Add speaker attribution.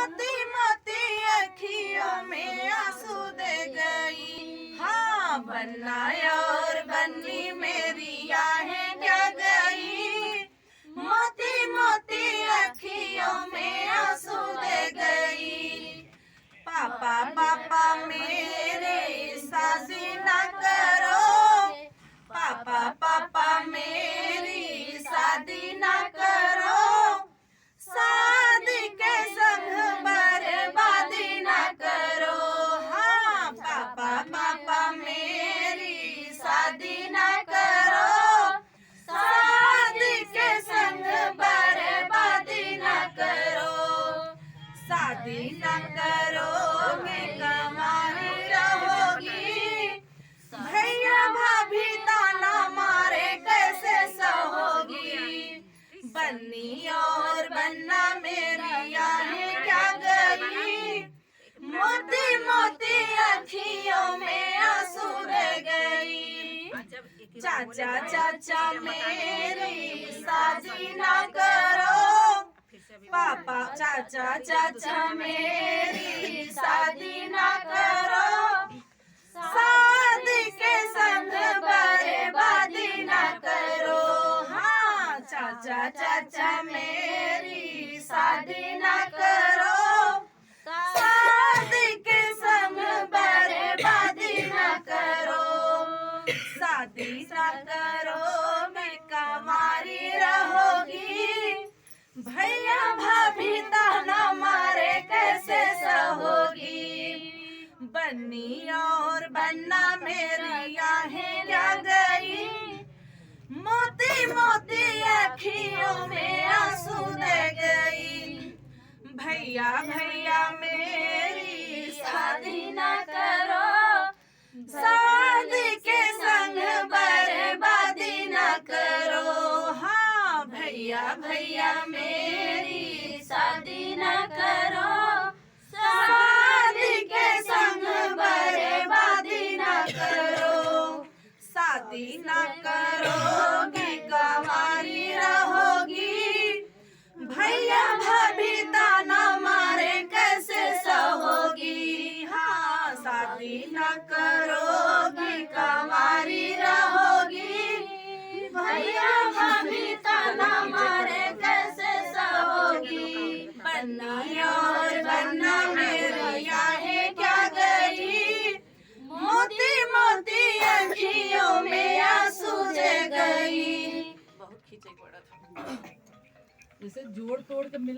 Speaker 1: मोती मोती अखियों में आंसू दे गई। हाँ बन्ना और बन्नी मेरी आहें क्या गई। मोती मोती अखियों में आंसू दे गई। पापा पापा मेरे शादी ना करो। पापा पापा मेरी शादी ना करो। शादी के संग बर्बादी ना करो। हाँ पापा पापा मेरी शादी ना करो। शादी के संग बर्बादी ना करो। शादी ना करोगे कमाई रहोगी। भैया भाभी ताना मारे कैसे सहोगी। बन्नी और बन्ना मेरी आहें क्या गई। मोती मोती अखियों में आंसू रह गई। चाचा चाचा मेरी शादी ना करो। पापा चाचा चाचा मेरी शादी ना करो। शादी के संग बर्बादी ना करो। हाँ चाचा चाचा मेरी शादी ना करो। शादी के संग बर्बादी ना करो। शादी ना करो मैं कमारी रहोगी। भैया भाभी ताना मारे कैसे सहोगी। बन्नी और बन्ना मेरी आहें क्या गई। मोती मोती अखियों में आंसू दे गई। भैया भैया मेरी शादी ना करो। शादी के संग बर्बादी ना करो। हाँ भैया भैया मेरी शादी ना करो। शादी के संग बर्बादी ना करो। शादी ना करोगी कमारी रहोगी। भैया भाभी ताना मारे कैसे सहोगी। हाँ शादी ना करोगी कमारी रहोगी। भैया भाभी ताना मारे कैसे सहोगी। बन्नी और बन्ना मेरी आहें क्या गई। मोती मोती अखियों में आंसू दे गई। बहुत खींचे पड़ा था। जैसे जोड़ तोड़ के मिल